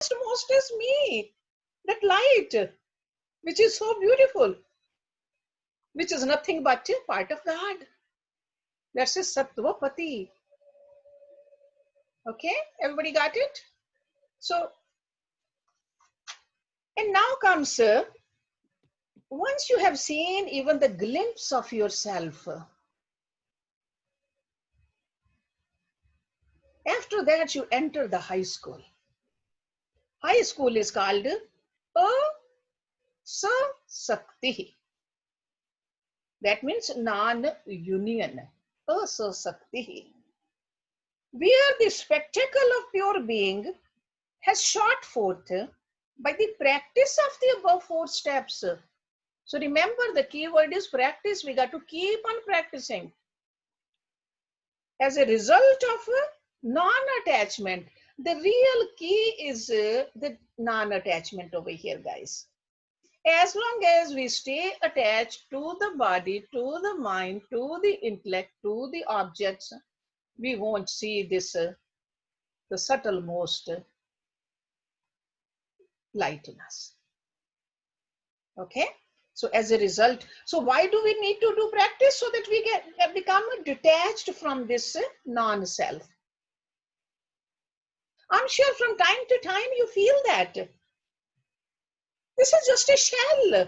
most is me, that light, which is so beautiful, which is nothing but a part of God. That's a Sattvapati. Okay, everybody got it? So, and now comes, once you have seen even the glimpse of yourself, after that you enter the high school. High school is called Asasakti. That means non-union. Asasakti. Where the spectacle of pure being has shot forth by the practice of the above 4 steps. So remember, the key word is practice. We got to keep on practicing. As a result of non-attachment, the real key is the non-attachment over here, guys. As long as we stay attached to the body, to the mind, to the intellect, to the objects, we won't see this, the subtlemost light in us. Okay? So as a result, so why do we need to do practice? So that we become detached from this non-self. I'm sure from time to time you feel that this is just a shell.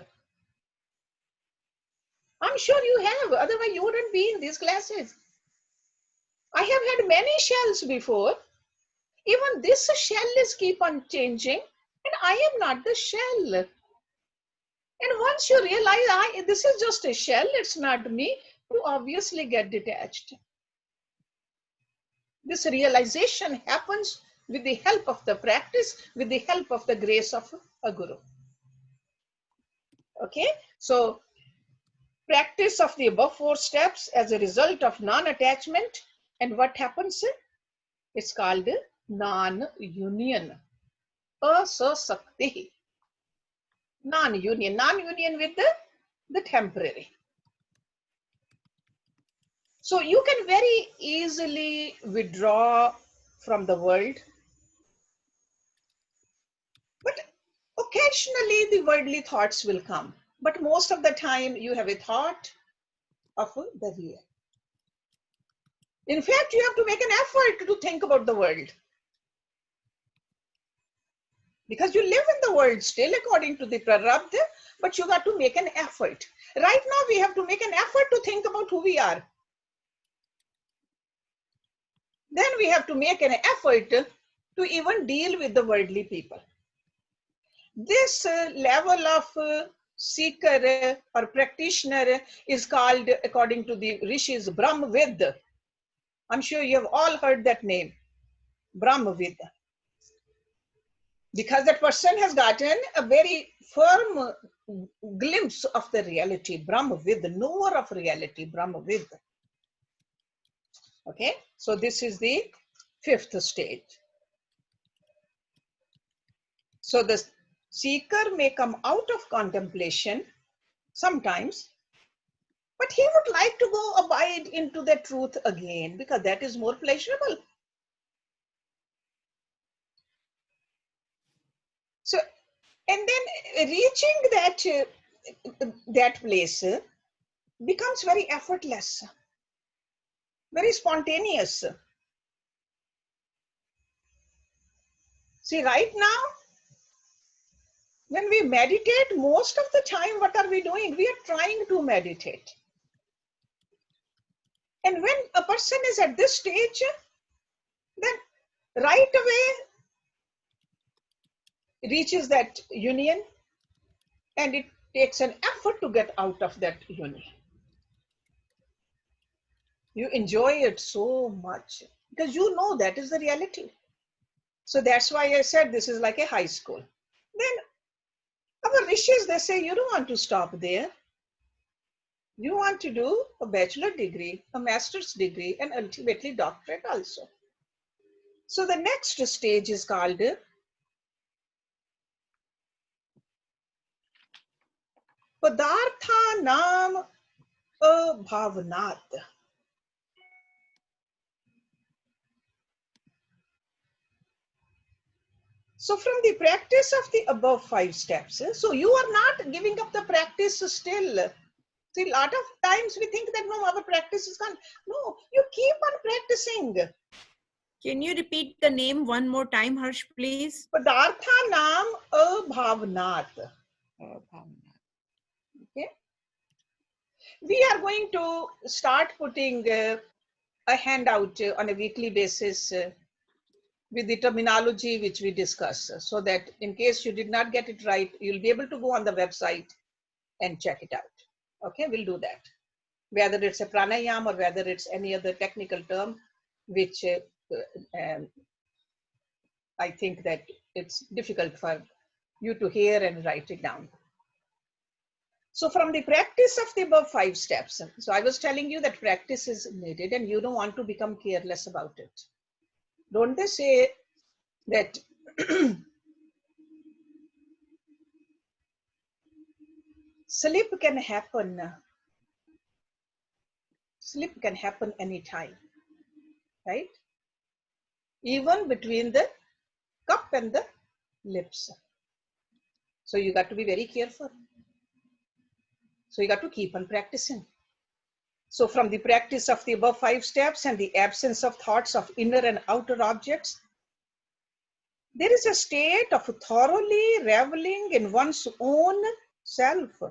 I'm sure you have, otherwise you wouldn't be in these classes. I have had many shells before. Even this shell is keep on changing, and I am not the shell. And once you realize this is just a shell, it's not me, you obviously get detached. This realization happens with the help of the practice, with the help of the grace of a guru. Okay, so practice of the above 4 steps as a result of non-attachment, and what happens? It's called non-union. Asasakti. Non-union with the temporary. So you can very easily withdraw from the world, but occasionally the worldly thoughts will come. But most of the time you have a thought of the real. In fact, you have to make an effort to think about the world, because you live in the world still according to the prarabdha, but you got to make an effort. Right now we have to make an effort to think about who we are. Then we have to make an effort to even deal with the worldly people. This level of seeker or practitioner is called, according to the rishis, Brahmavid. I'm sure you have all heard that name, Brahmavid. Because that person has gotten a very firm glimpse of the reality, Brahmavid, the knower of reality, Brahmavid. Okay, so this is the 5th stage. So the seeker may come out of contemplation sometimes, but he would like to go abide into the truth again, because that is more pleasurable. So, and then reaching that place becomes very effortless, very spontaneous. See, right now, when we meditate, most of the time, what are we doing? We are trying to meditate. And when a person is at this stage, then right away reaches that union, and it takes an effort to get out of that union. You enjoy it so much because you know that is the reality. So that's why I said this is like a high school. Then our rishis, they say, you don't want to stop there. You want to do a bachelor degree, a master's degree, and ultimately doctorate also. So the next stage is called Padartha Nam Abhavanat. So from the practice of the above 5 steps, so you are not giving up the practice still. See, a lot of times we think that no, our practice is gone. No, you keep on practicing. Can you repeat the name one more time, Hersh, please? Padartha naam abhavnat. Okay. We are going to start putting a handout on a weekly basis with the terminology which we discuss, so that in case you did not get it right, you'll be able to go on the website and check it out. Okay, we'll do that. Whether it's a pranayam or whether it's any other technical term, which I think that it's difficult for you to hear and write it down. So from the practice of the above 5 steps, so I was telling you that practice is needed and you don't want to become careless about it. Don't they say that slip can happen anytime, right? Even between the cup and the lips. So you got to be very careful. So you got to keep on practicing. So from the practice of the above 5 steps and the absence of thoughts of inner and outer objects, there is a state of thoroughly reveling in one's own self.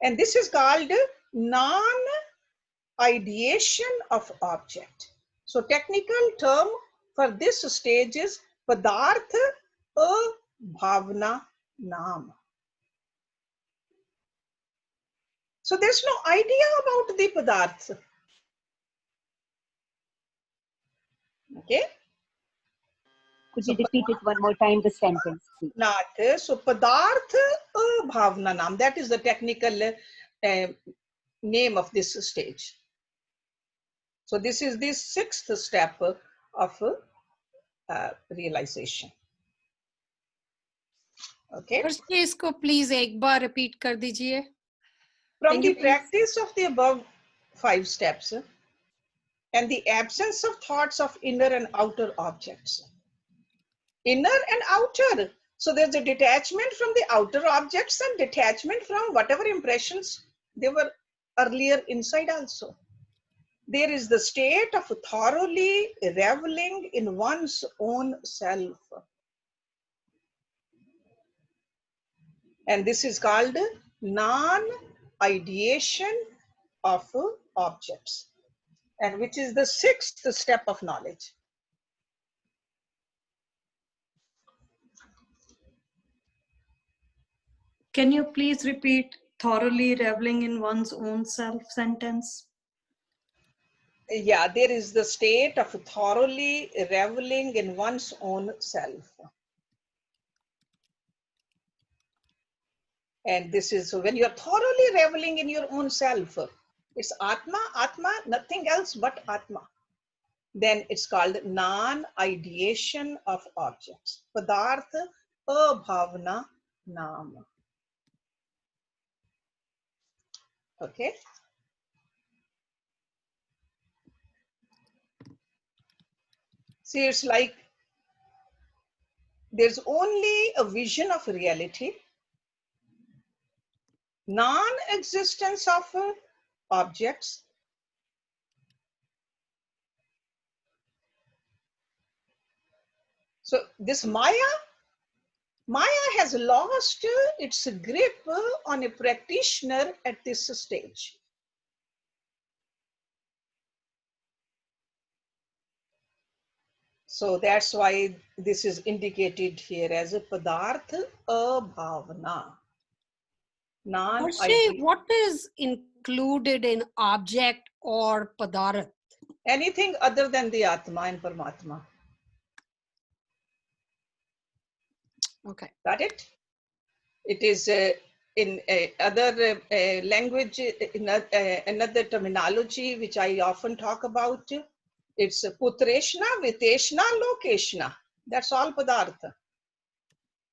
And this is called non-ideation of object. So technical term for this stage is Padartha Abhavna Nam. So there's no idea about the Padartha. Okay. Could you repeat it one more time, the sentence, please? So Padartha Abhavna Nam, that is the technical name of this stage. So this is the 6th step of realization. Okay. इसको please एक बार repeat कर दीजिए. From the practice of the above 5 steps and the absence of thoughts of inner and outer objects. Inner and outer. So there's a detachment from the outer objects and detachment from whatever impressions they were earlier inside also. There is the state of thoroughly reveling in one's own self. And this is called non-ideation of objects, and which is the 6th step of knowledge. Can you please repeat thoroughly reveling in one's own self sentence? Yeah, there is the state of thoroughly reveling in one's own self. And this is when you're thoroughly reveling in your own self. It's Atma, Atma, nothing else but Atma. Then it's called non-ideation of objects. Padartha Abhavna Nam. Okay. See, it's like there's only a vision of reality, non-existence of objects. So this Maya has lost its grip on a practitioner at this stage. So that's why this is indicated here as a Padartha Abhavana. What is included in object or Padarth? Anything other than the Atma and Paramatma. Okay. Got it? It is in other language, in another terminology which I often talk about. It's Putreshna, Viteshna, Lokeshna. That's all Padartha.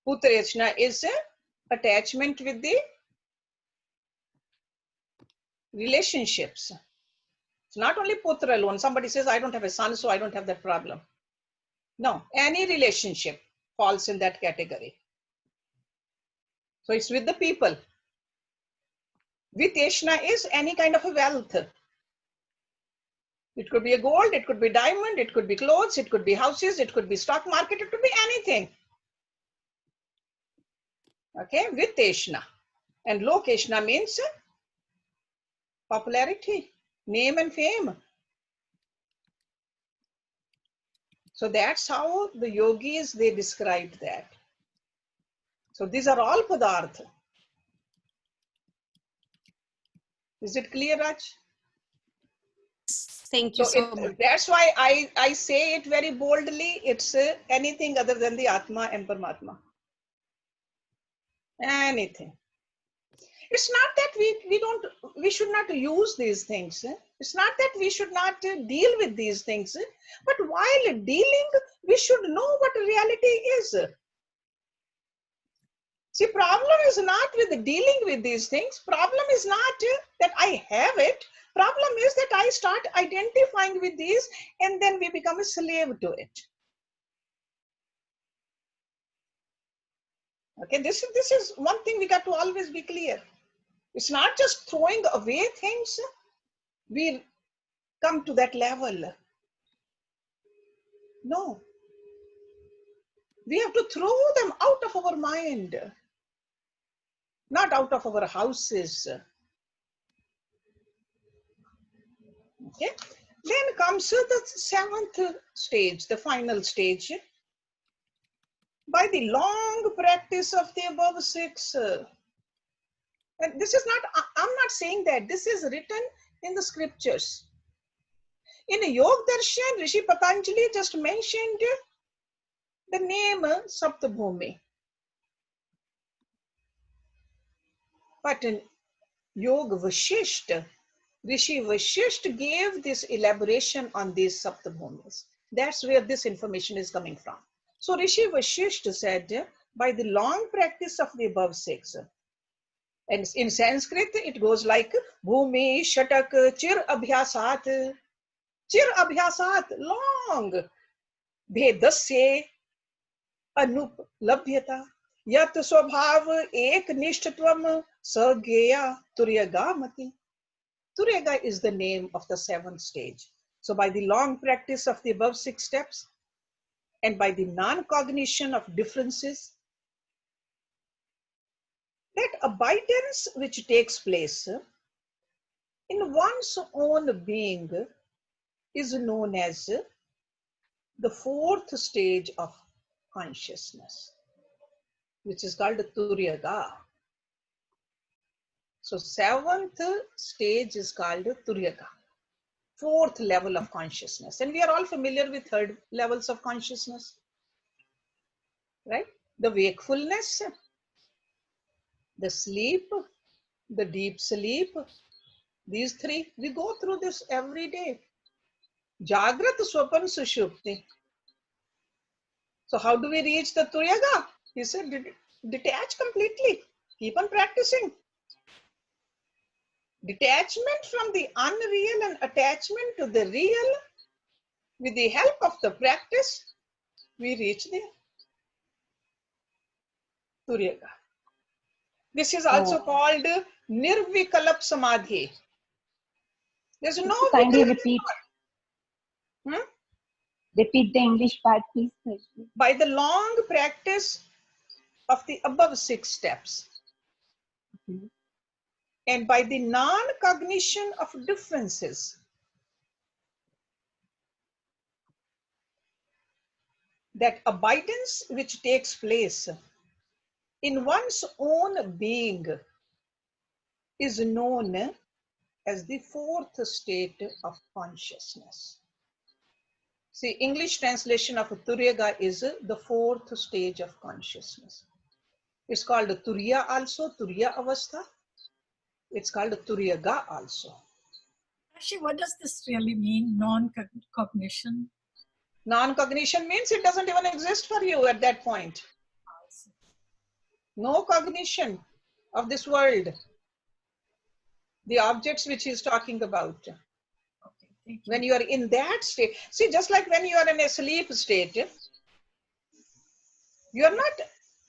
Putreshna is attachment with the relationships. It's not only putra alone. Somebody says, I don't have a son, so I don't have that problem. No, any relationship falls in that category. So it's with the people. Viteshna is any kind of a wealth. It could be a gold, it could be diamond, it could be clothes, it could be houses, it could be stock market, it could be anything. Okay, Viteshna. And Lokeshna means popularity, name and fame. So that's how the yogis, they described that. So these are all padartha. Is it clear, Raj? Thank you so much. That's why I say it very boldly. It's anything other than the Atma and Paramatma. Anything. It's not that we should not use these things. It's not that we should not deal with these things. But while dealing, we should know what reality is. See, problem is not with dealing with these things. Problem is not that I have it. Problem is that I start identifying with these and then we become a slave to it. Okay, this is one thing we got to always be clear. It's not just throwing away things. We come to that level. No. We have to throw them out of our mind. Not out of our houses. Okay. Then comes the seventh stage, the final stage. By the long practice of the above six. And this is not, I'm not saying that. This is written in the scriptures. In Yog Darshan, Rishi Patanjali just mentioned the name Sapta Bhumi. But in Yoga Vashishtha, Rishi Vashishtha gave this elaboration on these Sapta Bhumis. That's where this information is coming from. So Rishi Vashishtha said, by the long practice of the above six, and in Sanskrit it goes like Bhumi, Shatak, Chir Abhyasat. Chir Abhyasat, long. Bhedasya, Anup Labhyata. Yat Swabhav, Ek Nishthatvam, Sageya, Turyagamati. Turyaga is the name of the seventh stage. So by the long practice of the above six steps and by the non-cognition of differences, that abidance which takes place in one's own being is known as the fourth stage of consciousness, which is called Turyaga. So seventh stage is called Turyaga, fourth level of consciousness. And we are all familiar with third levels of consciousness, right? The wakefulness, the sleep, the deep sleep. These three, we go through this every day. Jagrat, Swapan, Sushupti. So how do we reach the Turyaga? He said, detach completely. Keep on practicing. Detachment from the unreal and attachment to the real. With the help of the practice, we reach the Turyaga. This is also called Nirvikalap Samadhi. There's no Kindly repeat. Repeat the English part, please. By the long practice of the above six steps, and by the non-cognition of differences, that abidance which takes place in one's own being is known as the fourth state of consciousness. See, English translation of Turyaga is the fourth stage of consciousness. It's called Turiya also, Turiya Avastha. It's called Turyaga also. Actually, what does this really mean, non-cognition? Non-cognition means it doesn't even exist for you at that point. No cognition of this world. The objects which he's talking about. Okay. Thank you. When you are in that state, see, just like when you are in a sleep state, you are not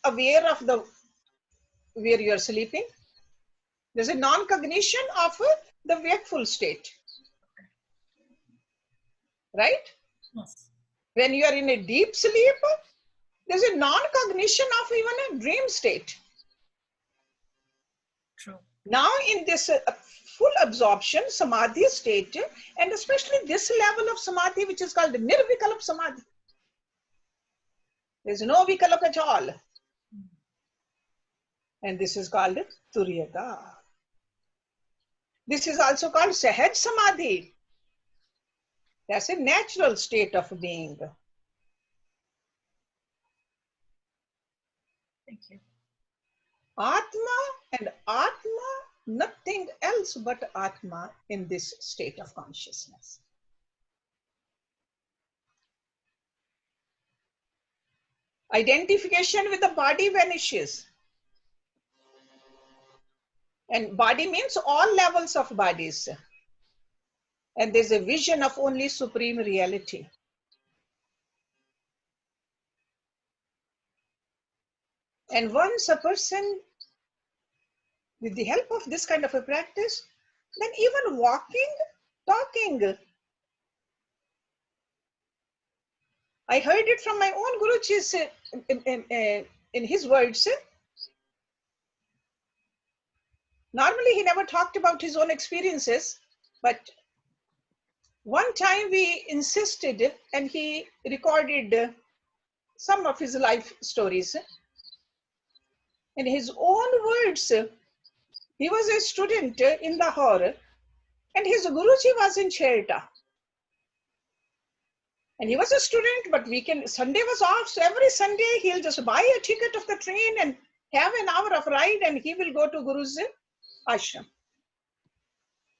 aware of the where you are sleeping. There's a non-cognition of the wakeful state, right? Yes. When you are in a deep sleep, there's a non-cognition of even a dream state. True. Now in this full absorption samadhi state, and especially this level of samadhi, which is called nirvikalp samadhi, there's no vikalp at all, and this is called turiyaga. This is also called sahaj samadhi. That's a natural state of being. Thank you. Atma and Atma, nothing else but Atma in this state of consciousness. Identification with the body vanishes. And body means all levels of bodies. And there's a vision of only supreme reality. And once a person, with the help of this kind of a practice, then even walking, talking. I heard it from my own Guruji's in his words. Normally, he never talked about his own experiences, but one time we insisted and he recorded some of his life stories. In his own words, he was a student in Lahore and his Guruji was in Cherta. And he was a student, but Sunday was off, so every Sunday he'll just buy a ticket of the train and have an hour of ride and he will go to Guru's ashram.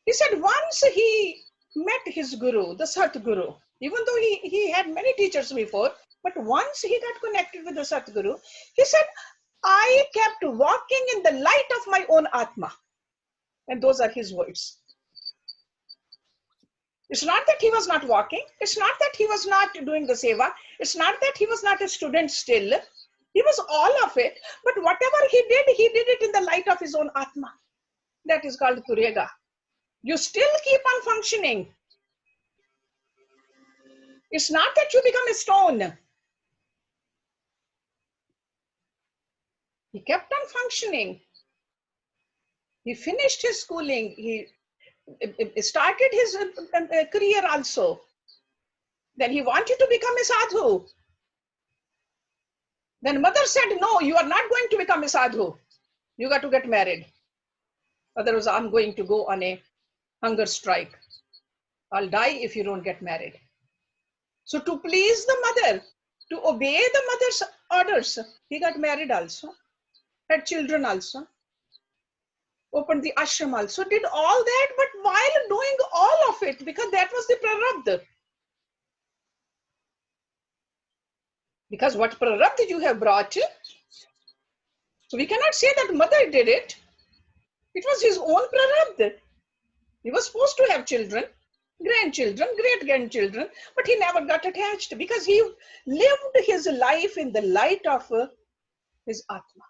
He said once he met his Guru, the Satguru, even though he had many teachers before, but once he got connected with the Satguru, he said, I kept walking in the light of my own Atma. And those are his words. It's not that he was not walking. It's not that he was not doing the seva. It's not that he was not a student still. He was all of it. But whatever he did it in the light of his own Atma. That is called Turega. You still keep on functioning. It's not that you become a stone. He kept on functioning. He finished his schooling. He started his career also. Then he wanted to become a sadhu. Then mother said, no, you are not going to become a sadhu. You got to get married. Otherwise, I'm going to go on a hunger strike. I'll die if you don't get married. So to please the mother, to obey the mother's orders, he got married also, had children also, opened the ashram also, did all that, but while doing all of it, because that was the prarabdha. Because what prarabdha you have brought, so we cannot say that mother did it. It was his own prarabdha. He was supposed to have children, grandchildren, great-grandchildren, but he never got attached because he lived his life in the light of his Atma.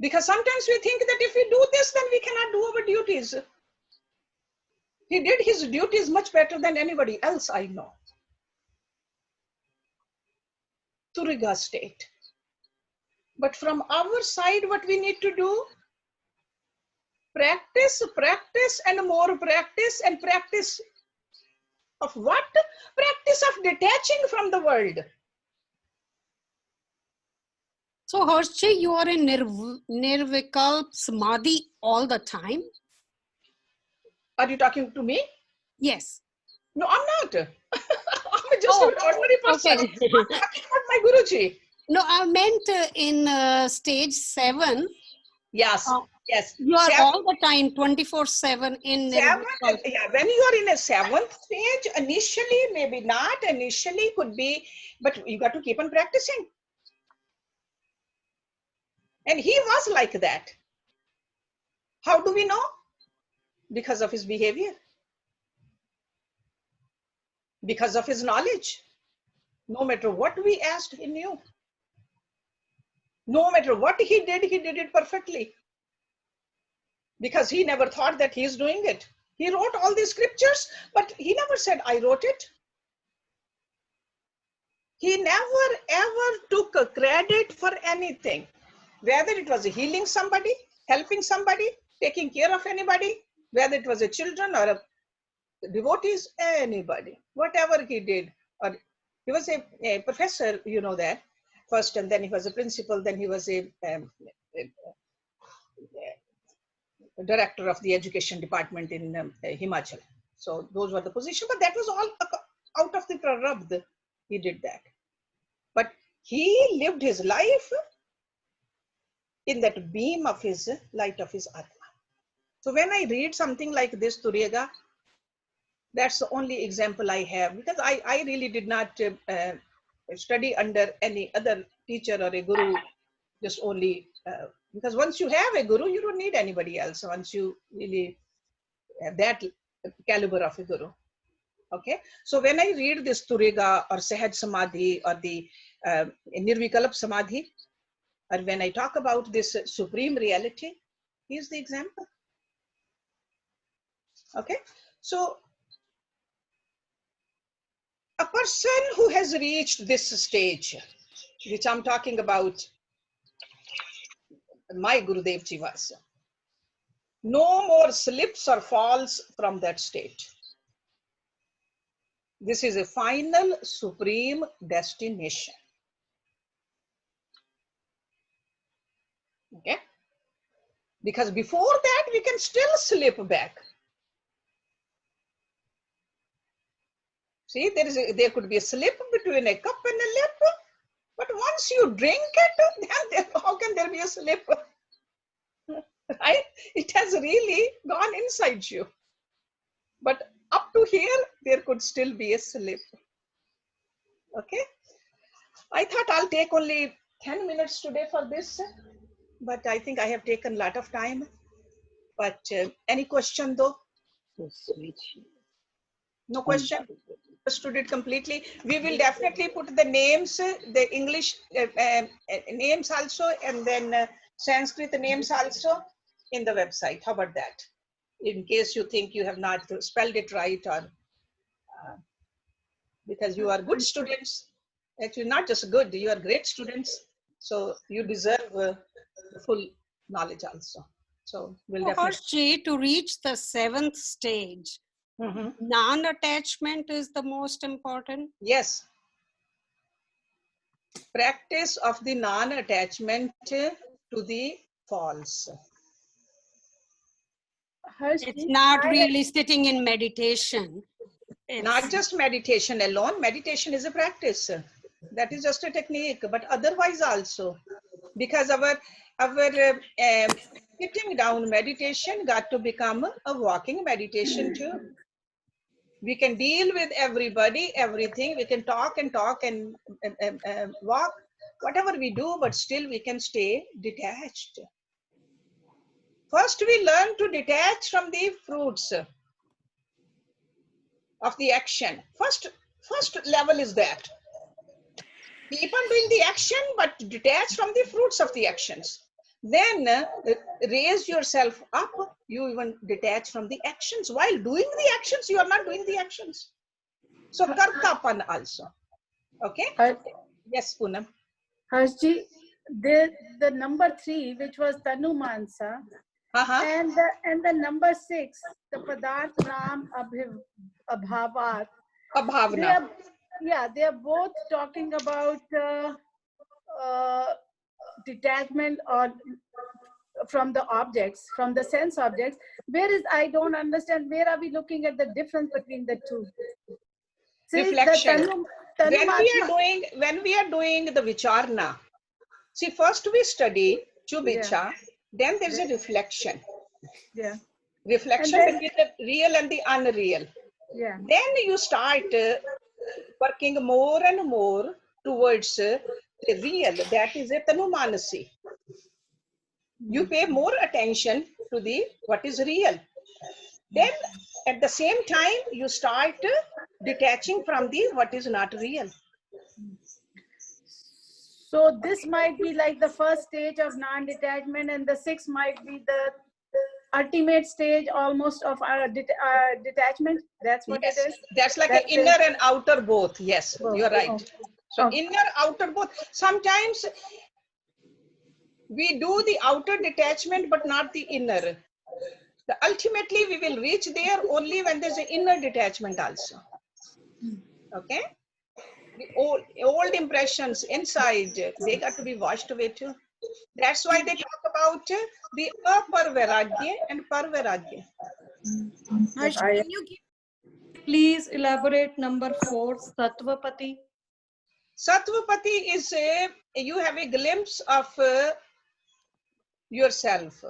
Because sometimes we think that if we do this, then we cannot do our duties. He did his duties much better than anybody else I know. Turiga state. But from our side, what we need to do, practice, practice, and more practice, and practice of what? Practice of detaching from the world. So, Hershji, you are in Nirvikalp Samadhi all the time? Are you talking to me? Yes. No, I'm not. I'm just an ordinary person. Okay. I'm talking about my Guruji. No, I meant in stage 7. Yes, yes. You are 7, all the time 24/7 in Nirvikalp. yeah, when you are in a 7th stage, initially, maybe not, initially could be, but you got to keep on practicing. And he was like that. How do we know? Because of his behavior, because of his knowledge. No matter what we asked, he knew. No matter what he did it perfectly. Because he never thought that he's doing it. He wrote all these scriptures, but he never said, I wrote it. He never ever took a credit for anything. Whether it was healing somebody, helping somebody, taking care of anybody, whether it was a children or a devotees, anybody, whatever he did. Or he was a professor, you know that, first, and then he was a principal, then he was a director of the education department in Himachal. So those were the positions, but that was all out of the prarabdha. He did that. But he lived his life in that beam of his light of his Atma. So when I read something like this, Turega, that's the only example I have, because I really did not study under any other teacher or a guru, just only because once you have a guru, you don't need anybody else. Once you really have that caliber of a guru. Okay, so when I read this Turega or Sahaj Samadhi or the Nirvikalp Samadhi, or when I talk about this supreme reality, here's the example. Okay, so a person who has reached this stage, which I'm talking about, my Gurudev Ji was, no more slips or falls from that state. This is a final supreme destination. Okay, because before that we can still slip back. See, there could be a slip between a cup and a lip, but once you drink it, then how can there be a slip? Right? It has really gone inside you. But up to here, there could still be a slip. Okay? I thought I'll take only 10 minutes today for this, but I think I have taken a lot of time. But any question though? No question? Understood it completely. We will definitely put the names, the English names also, and then Sanskrit names also in the website. How about that? In case you think you have not spelled it right, or because you are good students. Actually, not just good, you are great students. So you deserve full knowledge also. So we'll definitely. Hersh, to reach the 7th stage, non-attachment is the most important. Yes. Practice of the non-attachment to the false. It's not really sitting in meditation. Not just meditation alone. Meditation is a practice. That is just a technique, but otherwise also, because our sitting down meditation got to become a walking meditation too. We can deal with everybody, everything. We can talk and walk, whatever we do, but still we can stay detached. First, we learn to detach from the fruits of the action. First level is that. Keep on doing the action, but detach from the fruits of the actions. Then raise yourself up. You even detach from the actions. While doing the actions, you are not doing the actions. So kartapan also. Okay? Yes, Poonam. Harshji, the number 3, which was Tanu Mansa, and the number 6, the Padarth Nam Abhavat. Abhavna. They are both talking about detachment or from the objects, from the sense objects. I don't understand, where are we looking at the difference between the two? See, reflection. When we are doing the vicharna, see, first we study Chubicha, then there's a reflection. Yeah. Reflection between the real and the unreal. Yeah. Then you start working more and more towards the real, that is a Tanumanasi. You pay more attention to the what is real. Then at the same time, you start detaching from the what is not real. So this might be like the first stage of non-detachment, and the 6 might be the ultimate stage almost of our detachment. That's what Yes, it is. that's like That's an inner and outer both. Yes, both. you're right. Okay. So Okay. inner, outer both. Sometimes we do the outer detachment, but not the inner. Ultimately, we will reach there only when there's an inner detachment also. Okay? The old impressions inside, they got to be washed away too. That's why they talk about the aparvairagya and parvairagya. Harsh, I can you give please elaborate number 4, Sattvapati. Sattvapati is you have a glimpse of yourself.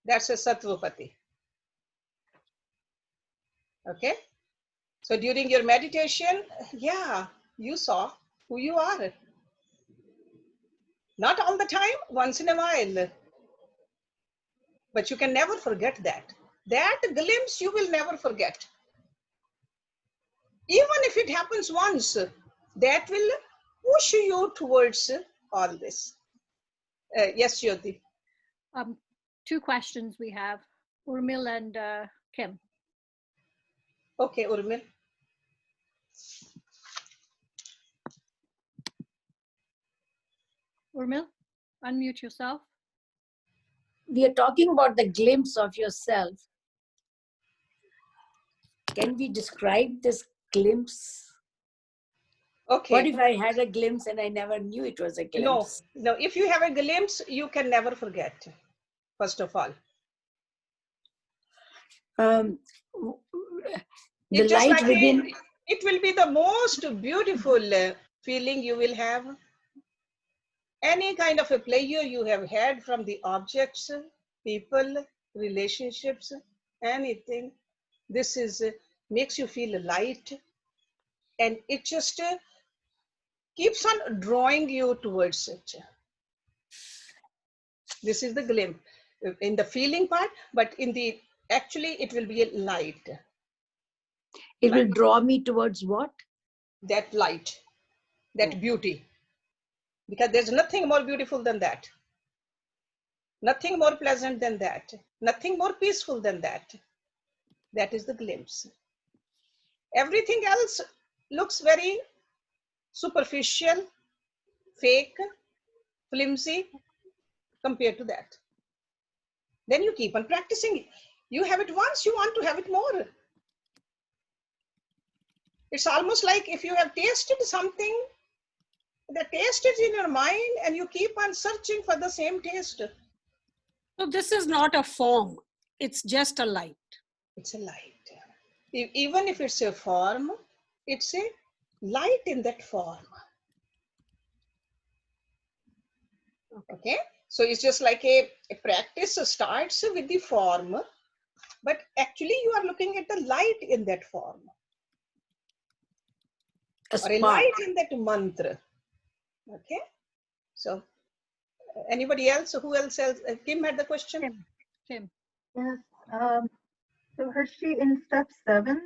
That's a Sattvapati. Okay? So during your meditation, yeah, you saw who you are. Not all the time, once in a while. But you can never forget that. That glimpse you will never forget. Even if it happens once, that will push you towards all this. Yes, Jyoti. 2 questions we have, Urmil and Kim. Okay, Urmil. Urmil, unmute yourself. We are talking about the glimpse of yourself. Can we describe this glimpse? Okay. What if I had a glimpse and I never knew it was a glimpse? No, if you have a glimpse, you can never forget, first of all. The It's just light like within. it will be the most beautiful feeling you will have. Any kind of a pleasure you have had from the objects, people, relationships, anything. This is makes you feel light, and it just keeps on drawing you towards it. This is the glimpse in the feeling part, but in the actually it will be a light. It will draw me towards what? That light, that beauty. Because there's nothing more beautiful than that. Nothing more pleasant than that. Nothing more peaceful than that. That is the glimpse. Everything else looks very superficial, fake, flimsy compared to that. Then you keep on practicing. You have it once, you want to have it more. It's almost like if you have tasted something, the taste is in your mind and you keep on searching for the same taste. So this is not a form, it's just a light. It's a light. Even if it's a form, it's a light in that form. Okay, so it's just like a practice starts with the form, but actually you are looking at the light in that form. Or a light in that mantra. Okay, so anybody else? Who else? Kim had the question. Kim. Yes. So Hershey, in step 7.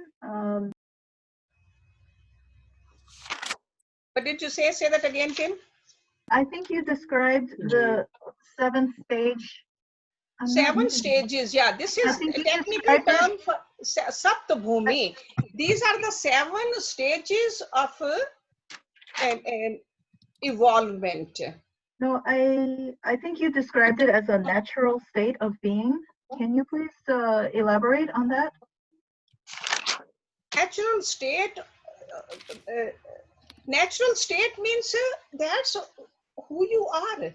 What did you say? Say that again, Kim. I think you described the 7th stage. 7 stages. Yeah, this is a technical term for Sapta Bhumi. These are the 7 stages of an evolvement. No, I think you described it as a natural state of being. Can you please elaborate on that? Natural state. Natural state means that's who you are.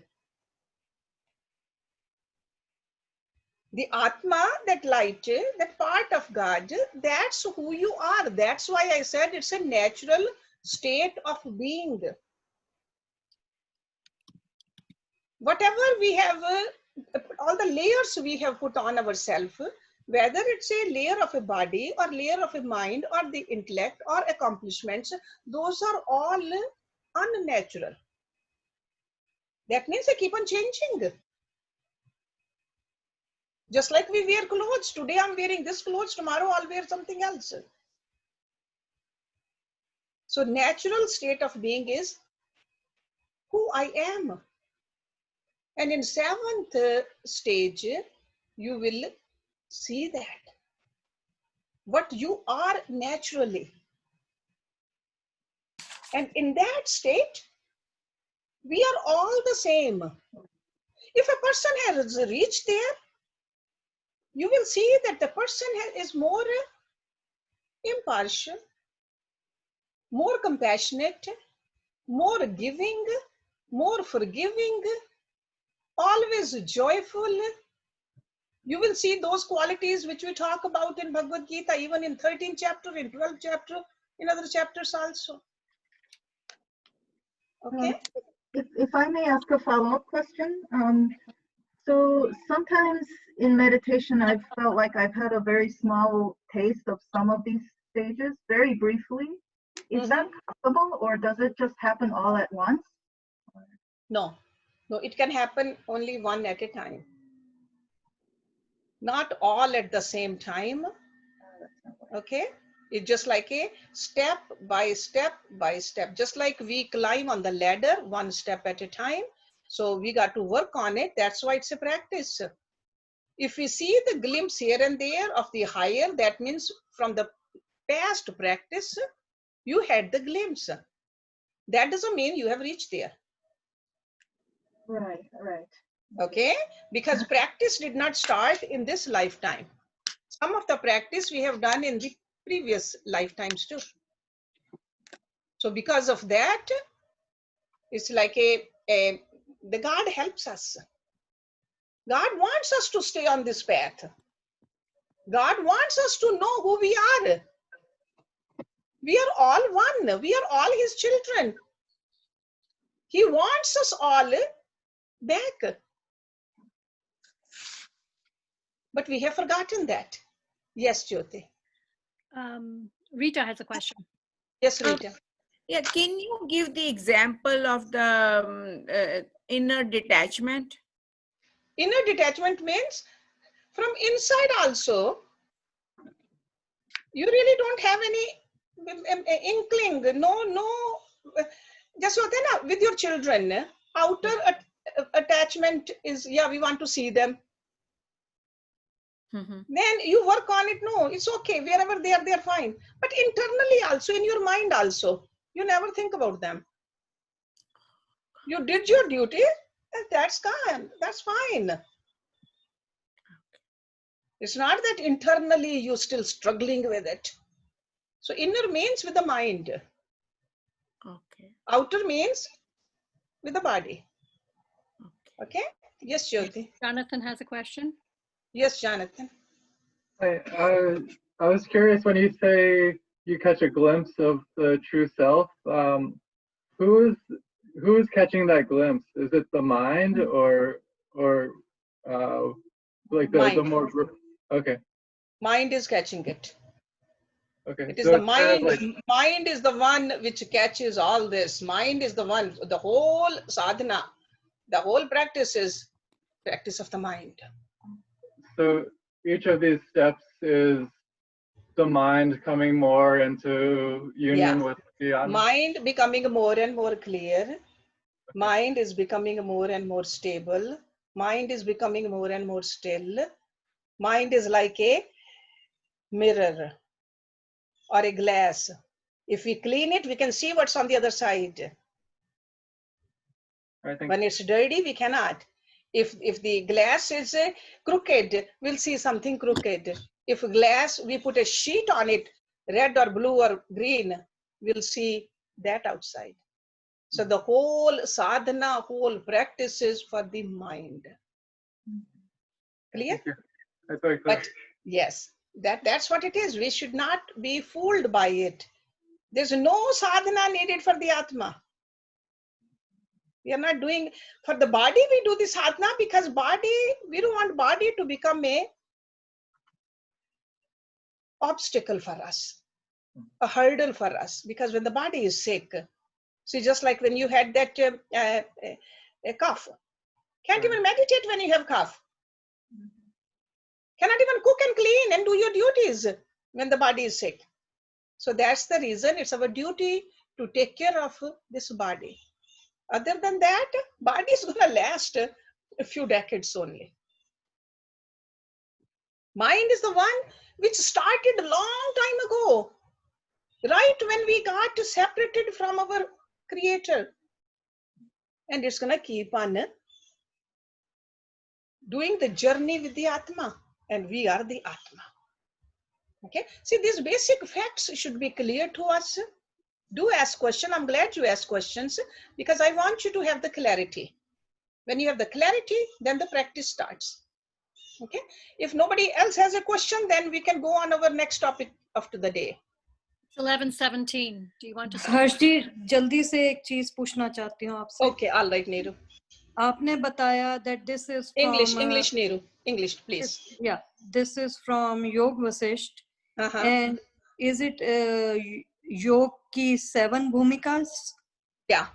The Atma, that light, that part of God, that's who you are. That's why I said it's a natural state of being. Whatever we have, all the layers we have put on ourselves, whether it's a layer of a body or layer of a mind or the intellect or accomplishments, those are all unnatural. That means they keep on changing. Just like we wear clothes. Today I'm wearing this clothes, tomorrow I'll wear something else. So natural state of being is who I am. And in seventh stage, you will see that what you are naturally. And in that state, we are all the same. If a person has reached there, you will see that the person is more impartial, more compassionate, more giving, more forgiving, always joyful. You will see those qualities which we talk about in Bhagavad Gita, even in 13th chapter, in 12th chapter, in other chapters also. Okay? If I may ask a follow-up question. So sometimes in meditation, I've felt like I've had a very small taste of some of these stages, very briefly. Is that possible, or does it just happen all at once? No, it can happen only one at a time. Not all at the same time. Okay? It's just like a step by step by step. Just like we climb on the ladder, one step at a time. So we got to work on it. That's why it's a practice. If we see the glimpse here and there of the higher, that means from the past practice, you had the glimpse. That doesn't mean you have reached there. Right. Okay? Because practice did not start in this lifetime. Some of the practice we have done in the previous lifetimes too. So because of that, it's like the God helps us. God wants us to stay on this path. God wants us to know who we are. We are all one. We are all his children. He wants us all back. But we have forgotten that. Yes, Jyoti. Rita has a question. Yes, Rita. Yeah, can you give the example of the inner detachment? Inner detachment means from inside also, you really don't have any inkling. No. Just with your children, outer attachment is, yeah, we want to see them. Then you work on it. No, it's okay. Wherever they are fine. But internally also, in your mind also, you never think about them. You did your duty. That's fine. That's fine. It's not that internally you're still struggling with it. So inner means with the mind. Okay. Outer means with the body. Okay? Yes, Jyoti. Jonathan has a question. Yes, Jonathan. I was curious, when you say you catch a glimpse of the true self, who is catching that glimpse? Is it the mind or like the more? Okay. Mind is catching it. Okay. It is So the it's kind of mind. like, Mind is the one which catches all this. Mind is the one. The whole sadhana, the whole practice is practice of the mind. so each of these steps is the mind coming more into union with the Atma? Mind becoming more and more clear. Mind is becoming more and more stable. Mind is becoming more and more still. Mind is like a mirror or a glass. If we clean it, we can see what's on the other side. When it's dirty, we cannot. If the glass is crooked, we'll see something crooked. If glass, we put a sheet on it, red or blue or green, we'll see that outside. So the whole sadhana, whole practice is for the mind. Clear? That's very clear. But yes, that's what it is. We should not be fooled by it. There's no sadhana needed for the Atma. We are not doing, for the body we do the sadhana because we don't want body to become a obstacle for us, a hurdle for us, because when the body is sick, see, just like when you had that a cough, can't even meditate when you have cough. cannot even cook and clean and do your duties when the body is sick. So that's the reason it's our duty to take care of this body. Other than that, body is going to last a few decades only. Mind is the one which started a long time ago, right when we got separated from our creator. And it's going to keep on doing the journey with the Atma, and we are the Atma. Okay, see, these basic facts should be clear to us. Do ask questions. I'm glad you ask questions because I want you to have the clarity. When you have the clarity, then the practice starts. Okay, if nobody else has a question, then we can go on our next topic of the day. 11:17. Do you want to? हर्ष जी, जल्दी से एक चीज पूछना चाहती हूँ आपसे. Okay, all right, Neeru. आपने बताया that this is from English, Neeru. English, please. Yeah, this is from Yog Vasisht. And is it Yog ki 7 bhumikas? Yeah.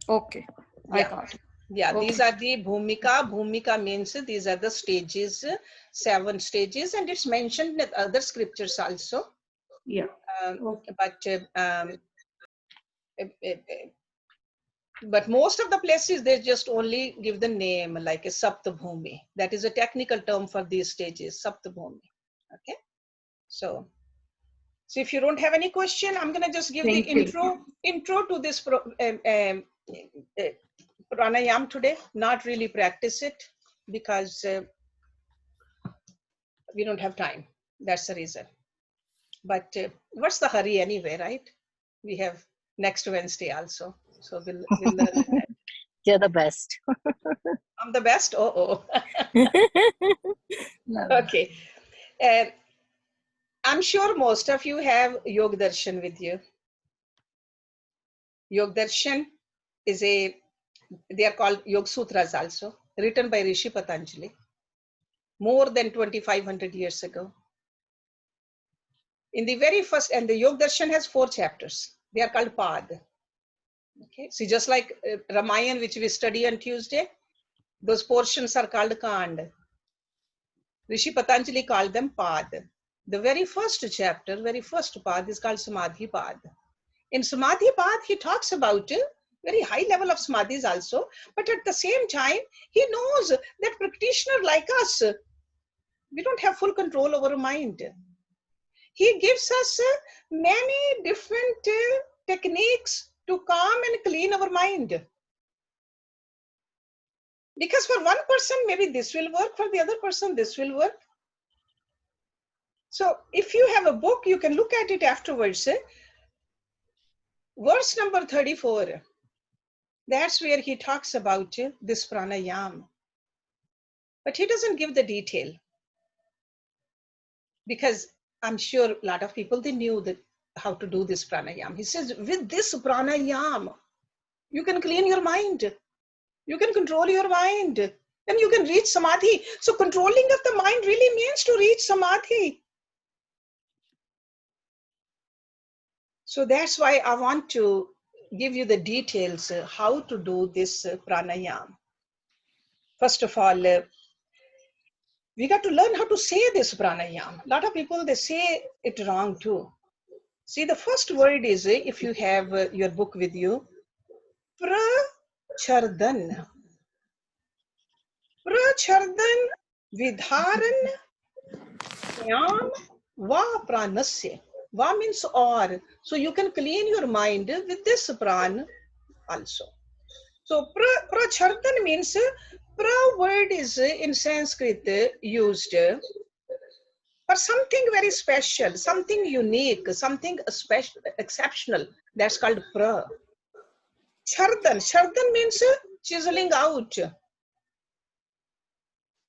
Okay, I got it. Yeah, okay. These are the bhumika. Bhumika means these are the stages, 7 stages, and it's mentioned in other scriptures also. Yeah. But most of the places they just only give the name like a Sapta Bhumi. That is a technical term for these stages, Sapta Bhumi. Okay. So if you don't have any question, I'm gonna just give the intro to this pranayam today. Not really practice it because we don't have time. That's the reason. But what's the hurry anyway, right? We have next Wednesday also. So we'll learn that. You're the best. I'm the best? Oh. No. Okay. I'm sure most of you have Yog Darshan with you. Yog Darshan is they are called Yog Sutras also, written by Rishi Patanjali more than 2,500 years ago. In the very first, and the Yog Darshan has 4 chapters. They are called Pad. Okay, see, just like Ramayana, which we study on Tuesday, those portions are called Kand. Rishi Patanjali called them Pad. The very first chapter, very first Pad is called Samadhi Pad. In Samadhi Pad, he talks about very high level of Samadhis also, but at the same time, he knows that practitioner like us, we don't have full control over our mind. He gives us many different techniques to calm and clean our mind. Because for one person, maybe this will work, for the other person, this will work. So if you have a book, you can look at it afterwards. Verse number 34, that's where he talks about this pranayam. But he doesn't give the detail. Because I'm sure a lot of people, they knew that how to do this pranayam. He says, with this pranayam, you can clean your mind. You can control your mind. And you can reach samadhi. So controlling of the mind really means to reach samadhi. So that's why I want to give you the details how to do this pranayam. First of all, we got to learn how to say this pranayam. A lot of people, they say it wrong too. See, the first word is, if you have your book with you, prachardan. Prachardan vidharan yam va pranasya. Va means or. So you can clean your mind with this pran also. So prachardan means, pra word is in Sanskrit used for something very special, something unique, something special, exceptional. That's called pra. Chardan. Chardan means chiseling out.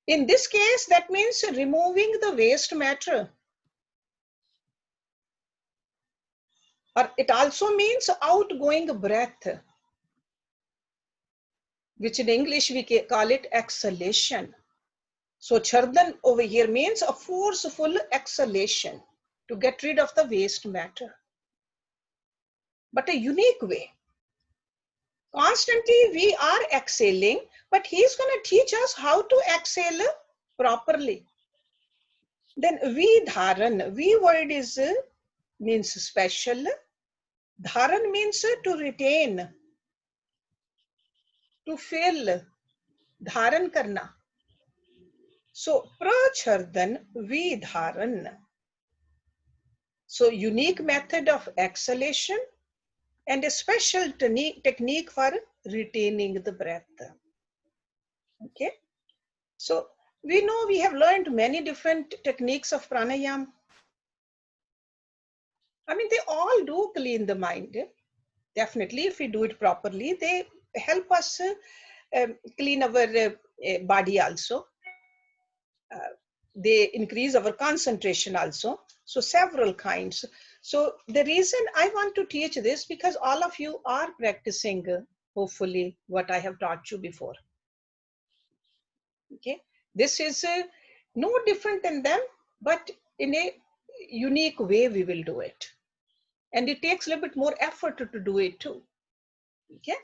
In this case, that means removing the waste matter. Or it also means outgoing breath, which in English we call it exhalation. So chardan over here means a forceful exhalation to get rid of the waste matter. But a unique way. Constantly we are exhaling, but he's going to teach us how to exhale properly. Then vidharan, V word is means special. Dharan means to retain, to fill, dharan karna. So prachardan, vidharan. So unique method of exhalation and a special technique for retaining the breath. Okay. So we know we have learned many different techniques of pranayama. I mean, they all do clean the mind. Definitely, if we do it properly, they help us clean our body also. They increase our concentration also. So several kinds. So the reason I want to teach this, because all of you are practicing, hopefully, what I have taught you before. Okay, this is no different than them, but in a unique way we will do it. And it takes a little bit more effort to do it too. Okay,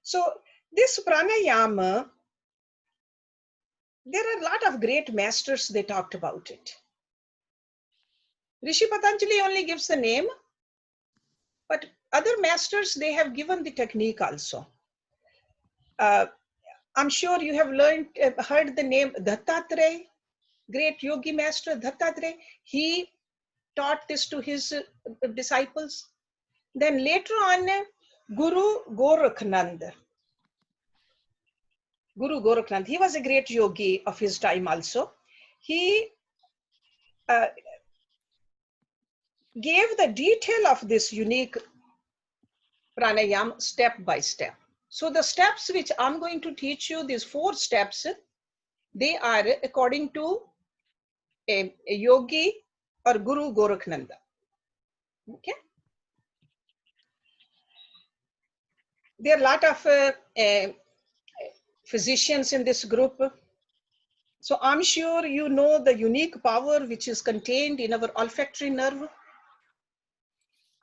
so this pranayama, there are a lot of great masters, they talked about it. Rishi Patanjali only gives the name, but other masters, they have given the technique also. I'm sure you have heard the name Dattatreya, great yogi master Dattatreya. He taught this to his disciples. Then later on, Guru Gorakhnand. Guru Gorakhnand, he was a great yogi of his time also. He gave the detail of this unique pranayam step by step. So the steps which I'm going to teach you, these 4 steps, they are according to a yogi or Guru Gorakhnanda. Okay. There are a lot of physicians in this group. So I'm sure you know the unique power which is contained in our olfactory nerve.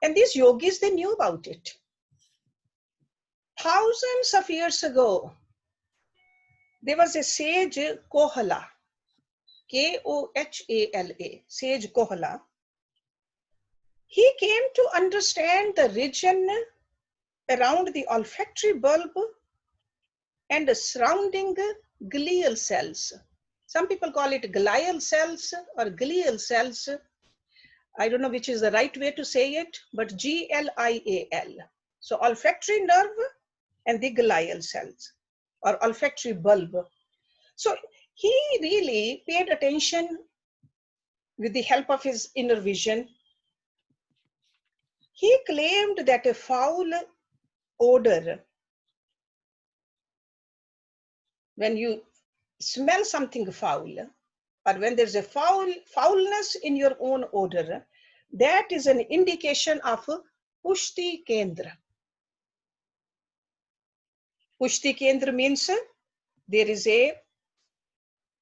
And these yogis, they knew about it. Thousands of years ago, there was a sage Kohala, Kohala, sage Kohala. He came to understand the region around the olfactory bulb and the surrounding glial cells. Some people call it glial cells or glial cells. I don't know which is the right way to say it, but G-L-I-A-L. So olfactory nerve and the glial cells or olfactory bulb. So he really paid attention with the help of his inner vision. He claimed that a foul odor, when you smell something foul, or when there's a foulness in your own odor, that is an indication of Pushti Kendra. Pushti Kendra means there is a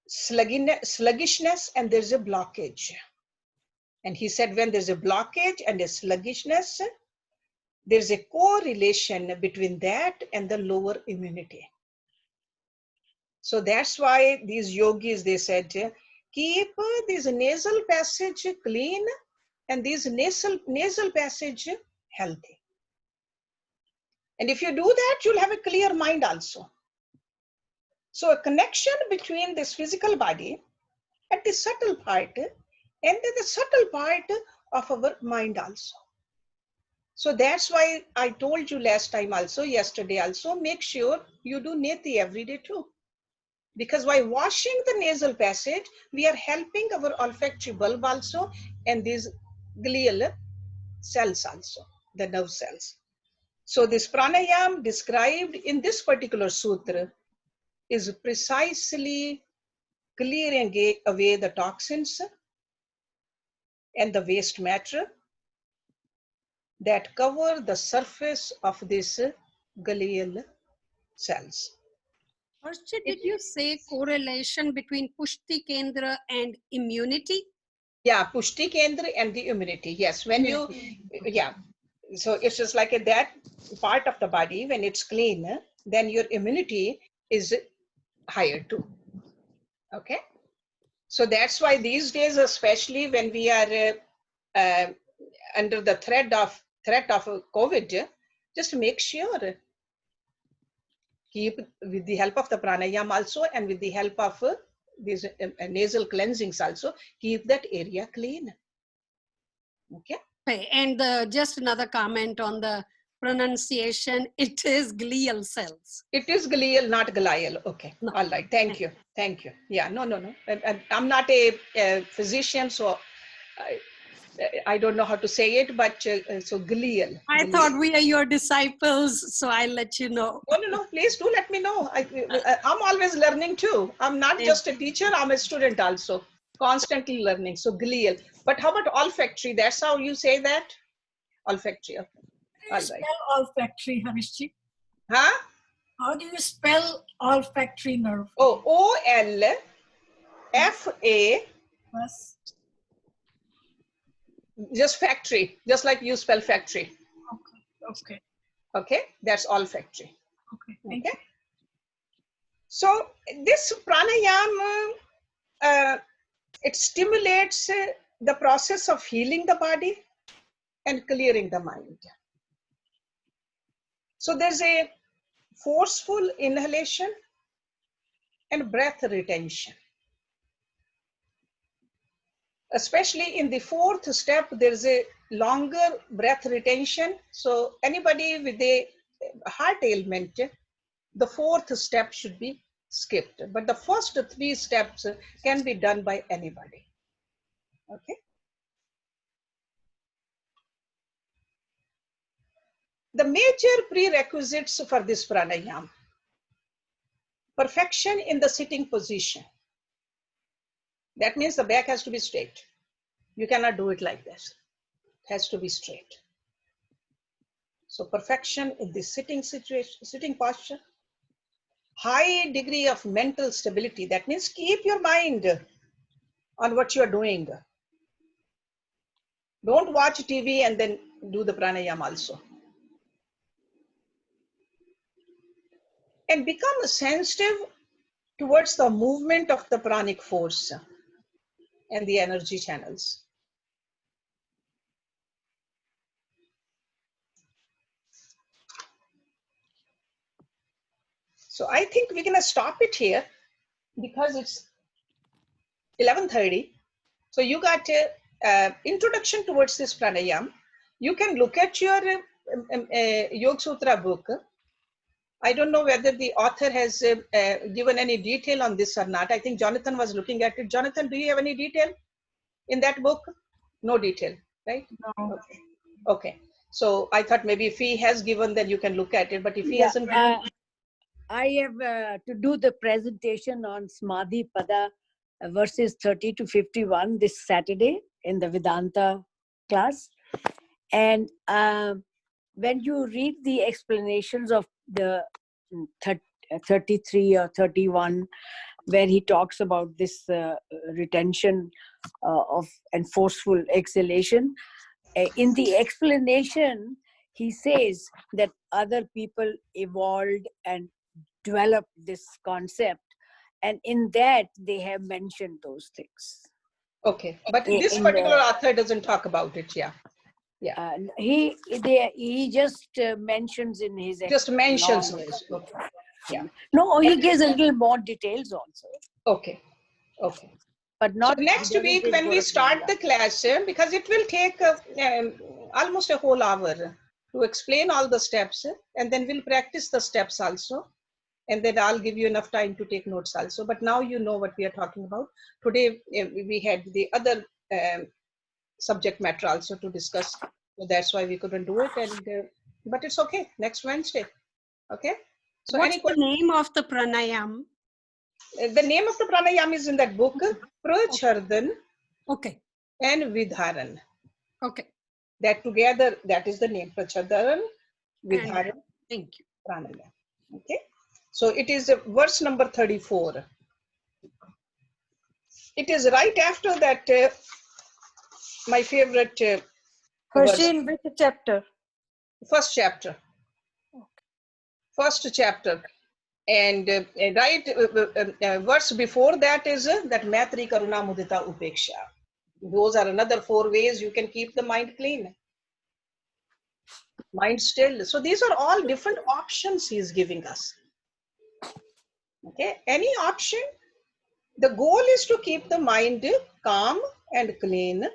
sluggishness and there's a blockage. And he said when there's a blockage and a sluggishness, there's a correlation between that and the lower immunity. So that's why these yogis, they said, keep this nasal passage clean and these nasal passage healthy. And if you do that, you'll have a clear mind also. So a connection between this physical body and the subtle part and the subtle part of our mind also. So that's why I told you last time also, yesterday also, make sure you do neti every day too. Because by washing the nasal passage, we are helping our olfactory bulb also and these glial cells also, the nerve cells. So this pranayam described in this particular sutra is precisely clearing away the toxins and the waste matter that cover the surface of these glial cells. Hersh, did you say correlation between Pushti Kendra and immunity? Yeah, Pushti Kendra and the immunity. Yes, when you, yeah. So it's just like that part of the body, when it's clean, then your immunity is higher too. Okay. So that's why these days, especially when we are under the threat of COVID, just make sure, keep with the help of the pranayam also, and with the help of these nasal cleansings also, keep that area clean. Okay. And just another comment on the pronunciation. It is glial cells. It is glial, not glial. Okay. No. All right. Thank you. Thank you. Yeah. No. I'm not a physician, so I don't know how to say it, but so glial. I thought we are your disciples, so I'll let you know. No. Please do let me know. I'm always learning too. I'm not just a teacher, I'm a student also. Constantly learning. So glial. But how about olfactory? That's how you say that? Olfactory. Okay. How do you spell olfactory, Harshji? Huh? How do you spell olfactory nerve? Oh, O-L-F-A. Yes. Just factory, just like you spell factory. Okay. Okay, that's olfactory. Okay. So this pranayama, it stimulates the process of healing the body and clearing the mind. So there's a forceful inhalation and breath retention. Especially in the fourth step, there's a longer breath retention. So anybody with a heart ailment, the fourth step should be skipped. But the first three steps can be done by anybody. Okay. The major prerequisites for this pranayama: perfection in the sitting position. That means the back has to be straight. You cannot do it like this. It has to be straight. So perfection in the sitting situation, sitting posture. High degree of mental stability. That means keep your mind on what you are doing. Don't watch TV and then do the pranayama also. And become sensitive towards the movement of the pranic force and the energy channels. So I think we're going to stop it here because it's 11:30. So you got an introduction towards this pranayama. You can look at your Yoga Sutra book. I don't know whether the author has given any detail on this or not. I think Jonathan was looking at it. Jonathan, do you have any detail in that book? No detail, right? No. Okay. So I thought maybe if he has given, then you can look at it. But if he hasn't given, I have to do the presentation on Smadhi Pada verses 30 to 51 this Saturday in the Vedanta class. And when you read the explanations of the 33 or 31, where he talks about this retention of and forceful exhalation, in the explanation, he says that other people evolved and developed this concept, and in that they have mentioned those things. Okay, but this particular author doesn't talk about it. Yeah. He just mentions in his just mentions this. Okay. Yeah. No, he gives a little more details also. Okay. But not. So next week when we start the class, because it will take almost a whole hour to explain all the steps, and then we'll practice the steps also, and then I'll give you enough time to take notes also. But now you know what we are talking about. Today we had the other subject matter also to discuss, so that's why we couldn't do it. And but it's okay. Next Wednesday, okay. So what's the name of the pranayam? The name of the pranayam is in that book, Prachardan. Okay. And Vidharan. Okay. That together, that is the name, Prachardan, Vidharan. Thank you. Pranayam. Okay. So it is verse number 34. It is right after that, my favorite verse. In which chapter? First chapter. Okay. First chapter. And verse before that is that Maitri, Karuna, Mudita, Upeksha. Those are another 4 ways you can keep the mind clean. Mind still. So these are all different options he is giving us. Okay, any option. The goal is to keep the mind calm and clean,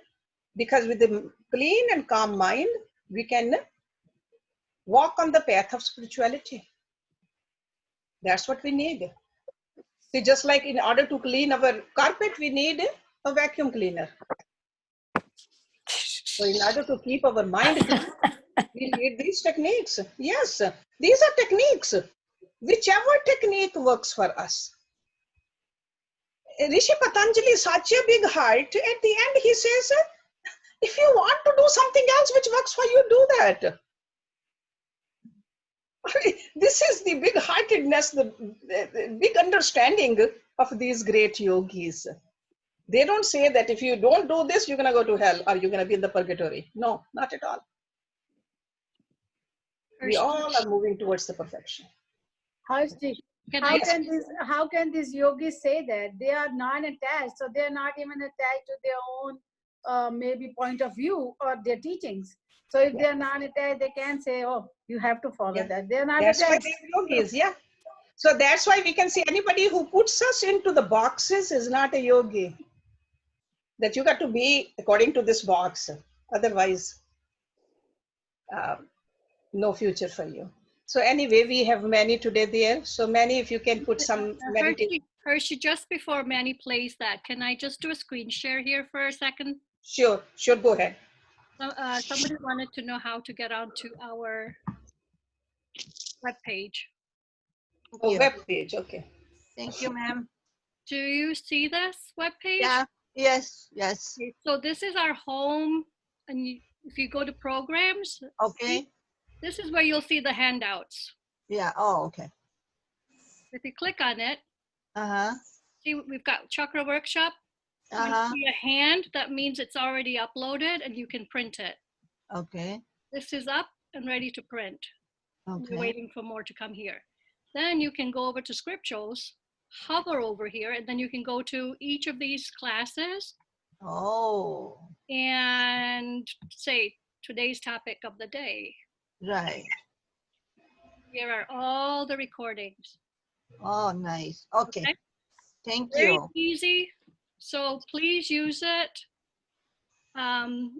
because with the clean and calm mind, we can walk on the path of spirituality. That's what we need. See, just like in order to clean our carpet, we need a vacuum cleaner. So in order to keep our mind clean, we need these techniques. Yes, these are techniques. Whichever technique works for us. Rishi Patanjali is such a big heart. At the end, he says, if you want to do something else which works for you, do that. This is the big heartedness, the big understanding of these great yogis. They don't say that if you don't do this, you're going to go to hell or you're going to be in the purgatory. No, not at all. We all are moving towards the perfection. Harshji, how can these yogis say that? They are non-attached, so they are not even attached to their own maybe point of view or their teachings. So if they are non-attached, they can say, oh, you have to follow that. They are not That's attached. why they are yogis, yeah. So that's why we can see anybody who puts us into the boxes is not a yogi. That you got to be according to this box. Otherwise, no future for you. So anyway, we have Manny today there. So Manny, if you can put some meditation. Hershey, just before Manny plays that, can I just do a screen share here for a second? Sure, go ahead. Somebody wanted to know how to get onto our web page. Oh, web page, okay. Thank you, ma'am. Do you see this web page? Yeah. Yes. Okay, so this is our home, and if you go to programs, okay, this is where you'll see the handouts. Yeah. Oh, okay. If you click on it, see we've got Chakra Workshop. When you see a hand, that means it's already uploaded and you can print it. Okay. This is up and ready to print. Okay. We're waiting for more to come here. Then you can go over to Scriptures, hover over here, and then you can go to each of these classes. Oh. And say today's topic of the day. Right. Here are all the recordings. Oh, nice. Okay. Thank Very you. easy. So please use it.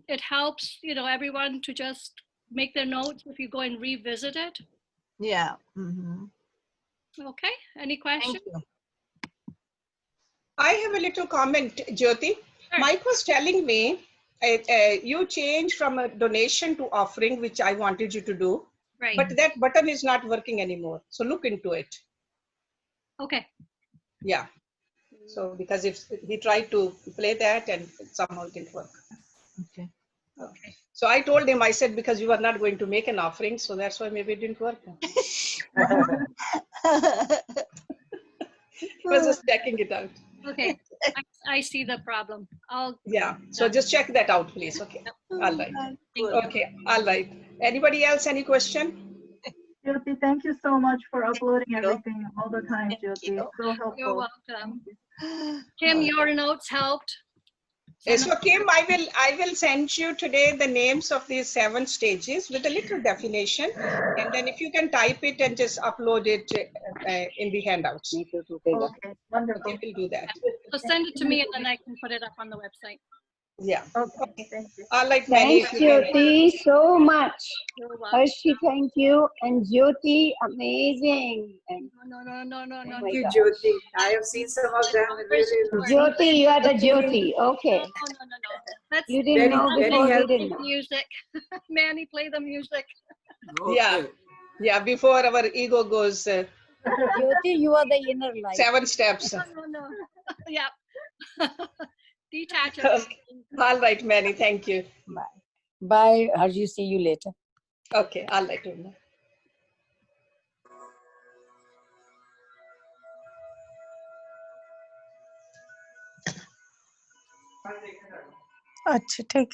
It helps, everyone to just make their notes if you go and revisit it. Yeah. Okay. Any questions? I have a little comment, Jyoti. Sure. Mike was telling me you changed from a donation to offering, which I wanted you to do. Right. But that button is not working anymore. So look into it. Okay. Yeah. So because if he tried to play that and somehow it didn't work. Okay. Okay. So I told him, I said, because you are not going to make an offering, so that's why maybe it didn't work. I was just checking it out. Okay. I see the problem. Yeah. So just check that out, please. Okay. All right. Okay. All right. Anybody else? Any question? Jyoti, thank you so much for uploading everything all the time, Jyoti. It's so helpful. You're welcome. Kim, your notes helped. So Kim, I will send you today the names of these 7 stages with a little definition, and then if you can type it and just upload it in the handouts. Okay, wonderful. Okay, we'll do that. So send it to me and then I can put it up on the website. Yeah. Okay. Thank you. All right, Thanks, Jyoti, so much. You're welcome. Hershey, thank you. And Jyoti, amazing. And no. Thank you, Jyoti. I have seen some of them. Really, Jyoti, you are the Jyoti. Okay. No. You didn't know before we didn't know. Music. Manny, play the music. Okay. Yeah, before our ego goes. Jyoti, you are the inner light. 7 steps. No. Yeah. Detach. Okay. All right, Manny, thank you. Bye. Bye, Hershey, see you later. Okay, all right. अच्छा ठीक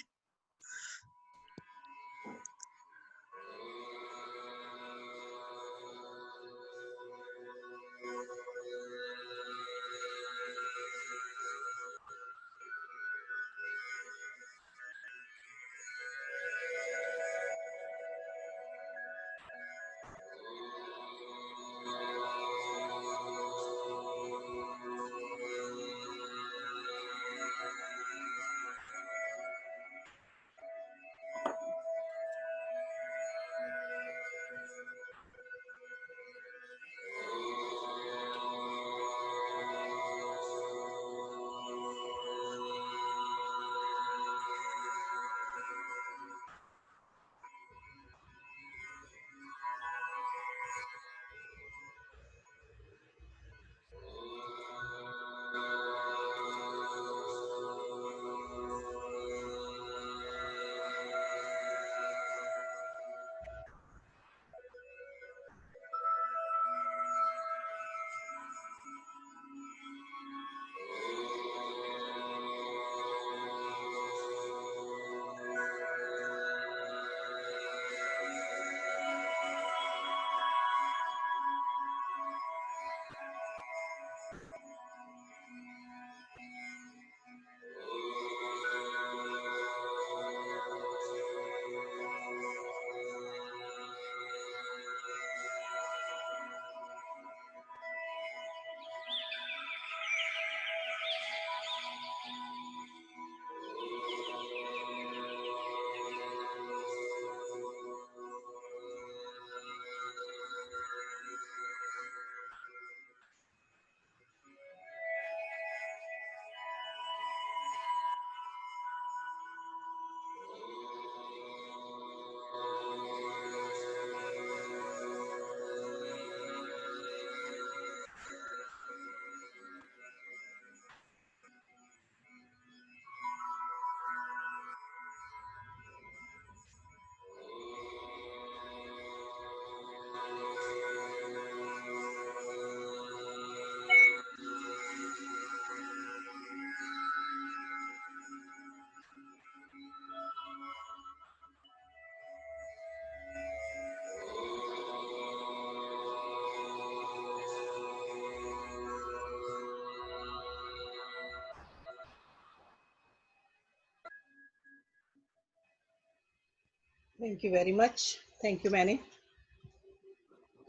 Thank you very much. Thank you, Manny.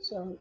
So